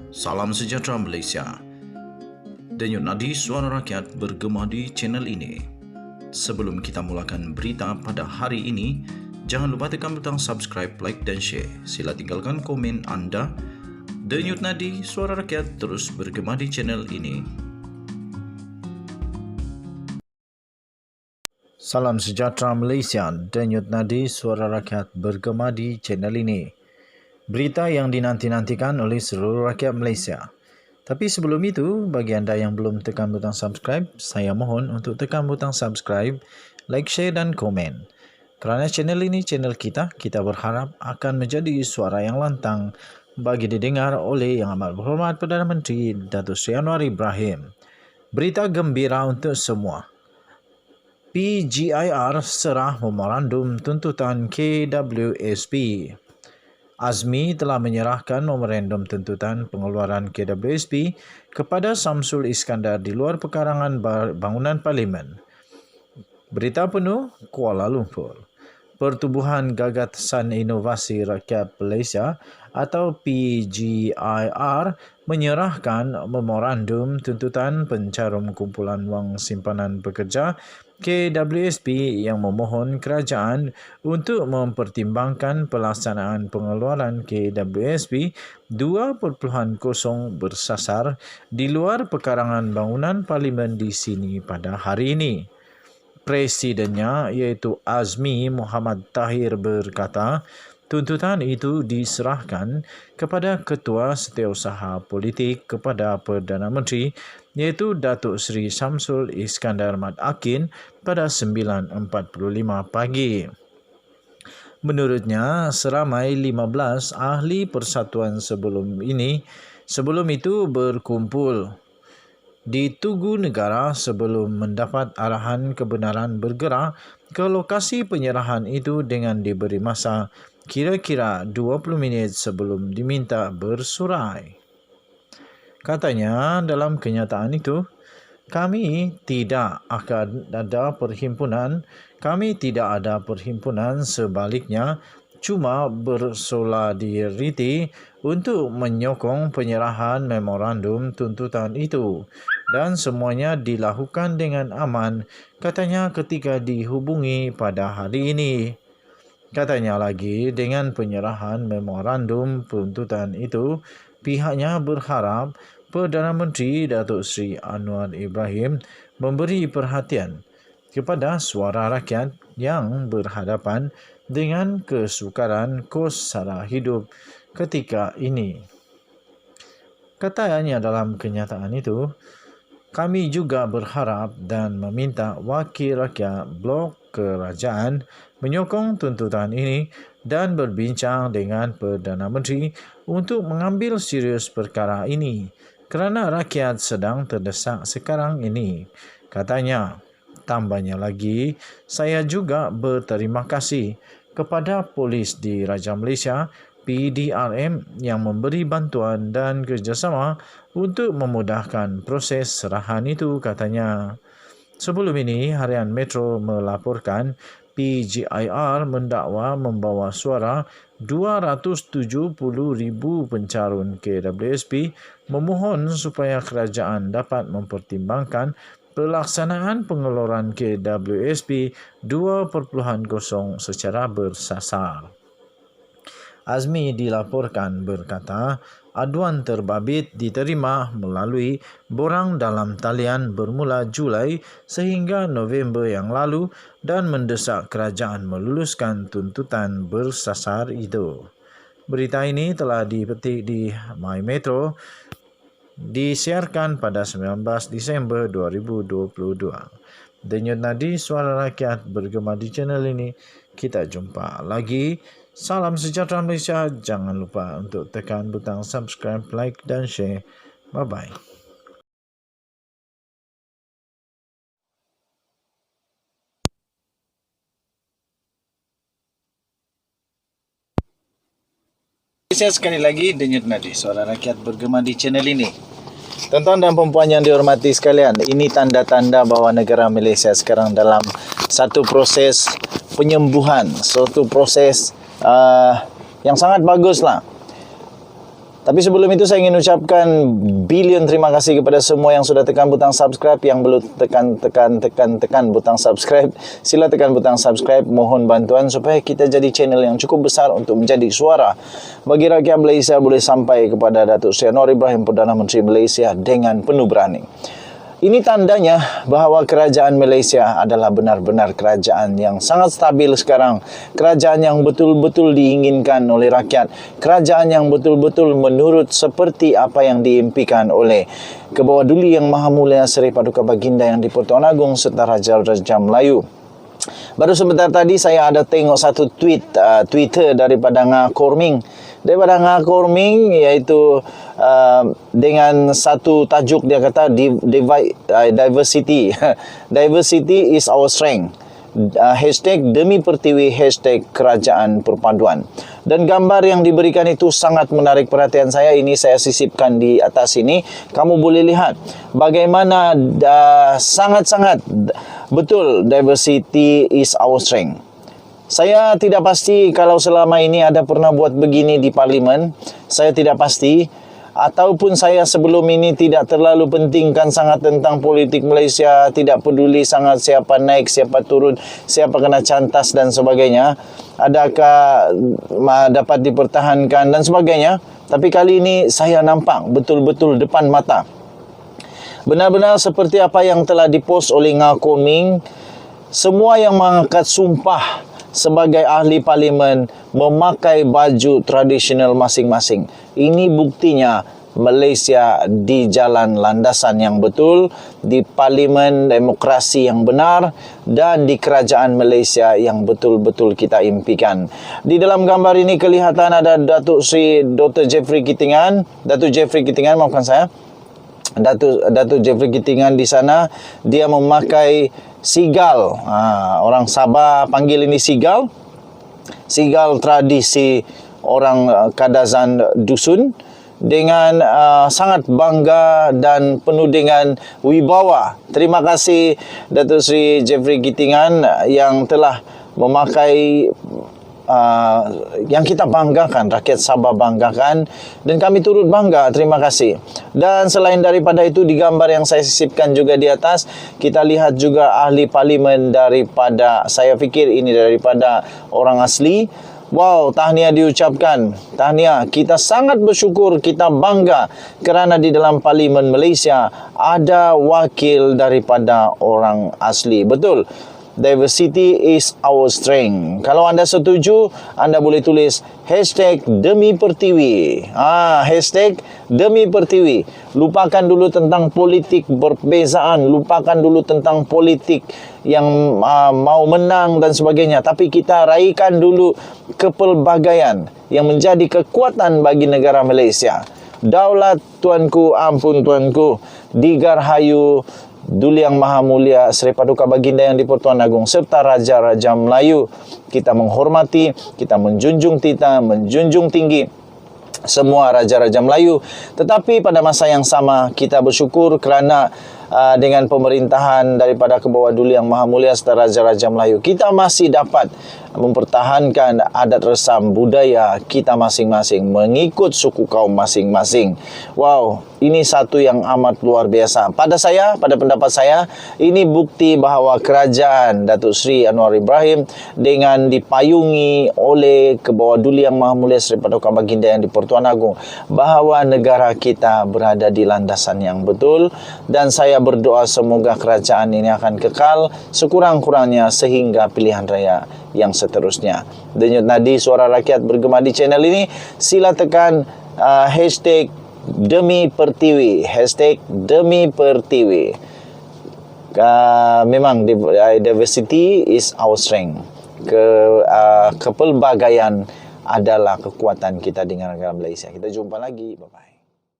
Salam sejahtera Malaysia. Denyut nadi suara rakyat bergema di channel ini. Sebelum kita mulakan berita pada hari ini, jangan lupa tekan butang subscribe, like dan share. Sila tinggalkan komen anda. Denyut nadi suara rakyat terus bergema di channel ini. Salam sejahtera Malaysia. Denyut nadi suara rakyat bergema di channel ini. Berita yang dinanti-nantikan oleh seluruh rakyat Malaysia. Tapi sebelum itu, bagi anda yang belum tekan butang subscribe, saya mohon untuk tekan butang subscribe, like, share dan komen. Kerana channel ini channel kita berharap akan menjadi suara yang lantang bagi didengar oleh Yang Amat Berhormat Perdana Menteri Datuk Seri Anwar Ibrahim. Berita gembira untuk semua. PGIR serah memorandum tuntutan KWSP. Azmi telah menyerahkan memorandum tuntutan pengeluaran KWSP kepada Samsul Iskandar di luar pekarangan bangunan Parlimen. Berita penuh Kuala Lumpur. Pertubuhan Gagasan Inovasi Rakyat Malaysia atau PGIR menyerahkan memorandum tuntutan pencarum kumpulan wang simpanan pekerja KWSP yang memohon kerajaan untuk mempertimbangkan pelaksanaan pengeluaran KWSP 2.0 bersasar di luar pekarangan bangunan Parlimen di sini pada hari ini. Presidennya iaitu Azmi Muhammad Tahir berkata, tuntutan itu diserahkan kepada Ketua Setiausaha Politik kepada Perdana Menteri iaitu Datuk Seri Samsul Iskandar Mat Akin pada 9.45 pagi. Menurutnya, seramai 15 ahli persatuan sebelum itu berkumpul di Tugu Negara sebelum mendapat arahan kebenaran bergerak ke lokasi penyerahan itu dengan diberi masa kira-kira 20 minit sebelum diminta bersurai. Katanya dalam kenyataan itu, kami tidak ada perhimpunan, sebaliknya cuma bersolidariti untuk menyokong penyerahan memorandum tuntutan itu dan semuanya dilakukan dengan aman, katanya ketika dihubungi pada hari ini. Katanya lagi, dengan penyerahan memorandum tuntutan itu, pihaknya berharap Perdana Menteri Datuk Seri Anwar Ibrahim memberi perhatian kepada suara rakyat yang berhadapan dengan kesukaran kos sara hidup ketika ini. Katanya dalam kenyataan itu, kami juga berharap dan meminta wakil rakyat blok kerajaan menyokong tuntutan ini dan berbincang dengan Perdana Menteri untuk mengambil serius perkara ini kerana rakyat sedang terdesak sekarang ini. Katanya, tambahnya lagi, saya juga berterima kasih kepada polis di Raja Malaysia PDRM yang memberi bantuan dan kerjasama untuk memudahkan proses serahan itu, katanya. Sebelum ini, Harian Metro melaporkan PGIR mendakwa membawa suara 270,000 pencarun KWSP memohon supaya kerajaan dapat mempertimbangkan pelaksanaan pengeluaran KWSP 2.0 secara bersasar. Azmi dilaporkan berkata, aduan terbabit diterima melalui borang dalam talian bermula Julai sehingga November yang lalu dan mendesak kerajaan meluluskan tuntutan bersasar itu. Berita ini telah dipetik di My Metro, disiarkan pada 19 Disember 2022. Denyut nadi suara rakyat bergema di channel ini. Kita jumpa lagi. Salam sejahtera Malaysia. Jangan lupa untuk tekan butang subscribe, like dan share. Bye-bye. Saya sekali lagi denyut nadi suara rakyat bergema di channel ini. Tuan-tuan dan perempuan yang dihormati sekalian, ini tanda-tanda bahawa negara Malaysia sekarang dalam satu proses penyembuhan, suatu proses yang sangat baguslah. Tapi sebelum itu saya ingin ucapkan bilion terima kasih kepada semua yang sudah tekan butang subscribe. Yang belum tekan butang subscribe, sila tekan butang subscribe. Mohon bantuan supaya kita jadi channel yang cukup besar untuk menjadi suara bagi rakyat Malaysia, boleh sampai kepada Datuk Seri Anwar Ibrahim, Perdana Menteri Malaysia, dengan penuh berani. Ini tandanya bahawa kerajaan Malaysia adalah benar-benar kerajaan yang sangat stabil sekarang. Kerajaan yang betul-betul diinginkan oleh rakyat. Kerajaan yang betul-betul menurut seperti apa yang diimpikan oleh Kebawah-Duli Yang Maha Mulia Seri Paduka Baginda Yang di-Pertuan Agong serta Raja-Raja Melayu. Baru sebentar tadi saya ada tengok satu Twitter daripada Nga Korming. Daripada Nga Korming, iaitu dengan satu tajuk dia kata diversity. Diversity is our strength. Hashtag Demi Pertiwi, hashtag Kerajaan Perpaduan. Dan gambar yang diberikan itu sangat menarik perhatian saya. Ini saya sisipkan di atas ini. Kamu boleh lihat bagaimana sangat-sangat betul diversity is our strength. Saya tidak pasti kalau selama ini ada pernah buat begini di parlimen. Saya tidak pasti. Ataupun saya sebelum ini tidak terlalu pentingkan sangat tentang politik Malaysia. Tidak peduli sangat siapa naik, siapa turun, siapa kena cantas dan sebagainya. Adakah dapat dipertahankan dan sebagainya. Tapi kali ini saya nampak betul-betul depan mata. Benar-benar seperti apa yang telah dipost oleh Nga Korming. Semua yang mengangkat sumpah sebagai ahli parlimen memakai baju tradisional masing-masing. Ini buktinya Malaysia di jalan landasan yang betul, di parlimen demokrasi yang benar, dan di kerajaan Malaysia yang betul-betul kita impikan. Di dalam gambar ini kelihatan ada Datuk Seri Dr. Jeffrey Kitingan. Datuk Jeffrey Kitingan, maafkan saya. Datuk Jeffrey Kitingan di sana, dia memakai sigal. Orang Sabah panggil ini sigal. Sigal tradisi orang Kadazan Dusun, dengan sangat bangga dan penuh dengan wibawa. Terima kasih Datuk Seri Jeffrey Kitingan yang telah memakai yang kita banggakan, rakyat Sabah banggakan, dan kami turut bangga. Terima kasih. Dan selain daripada itu, di gambar yang saya sisipkan juga di atas, kita lihat juga ahli parlimen daripada, saya fikir ini daripada orang asli. Wow, tahniah diucapkan. Tahniah, kita sangat bersyukur, kita bangga kerana di dalam parlimen Malaysia ada wakil daripada orang asli. Betul. Diversity is our strength. Kalau anda setuju, anda boleh tulis hashtag Demi Pertiwi. Hashtag Demi Pertiwi. Lupakan dulu tentang politik berbezaan. Lupakan dulu tentang politik yang mau menang dan sebagainya. Tapi kita raihkan dulu kepelbagaian yang menjadi kekuatan bagi negara Malaysia. Daulat tuanku, ampun tuanku, Digarhayu Duli Yang Maha Mulia Seri Paduka Baginda Yang di-Pertuan Agong serta Raja-Raja Melayu. Kita menghormati, kita menjunjung tinggi semua Raja-Raja Melayu. Tetapi pada masa yang sama kita bersyukur kerana dengan pemerintahan daripada Kebawah-Duli Yang Maha Mulia serta Raja-Raja Melayu, kita masih dapat mempertahankan adat resam budaya kita masing-masing mengikut suku kaum masing-masing. Wow, ini satu yang amat luar biasa. Pada pendapat saya, ini bukti bahawa kerajaan Datuk Seri Anwar Ibrahim dengan dipayungi oleh Kebawah-Duli Yang Maha Mulia Seri Paduka Baginda Yang di-Pertuan Agong, bahawa negara kita berada di landasan yang betul, dan saya berdoa semoga kerajaan ini akan kekal sekurang-kurangnya sehingga pilihan raya yang seterusnya. Denyut nadi suara rakyat bergema di channel ini. Sila tekan hashtag Demi Pertiwi, hashtag Demi Pertiwi. Memang diversity is our strength. Kepelbagaian adalah kekuatan kita di negara Malaysia. Kita jumpa lagi. Bye-bye.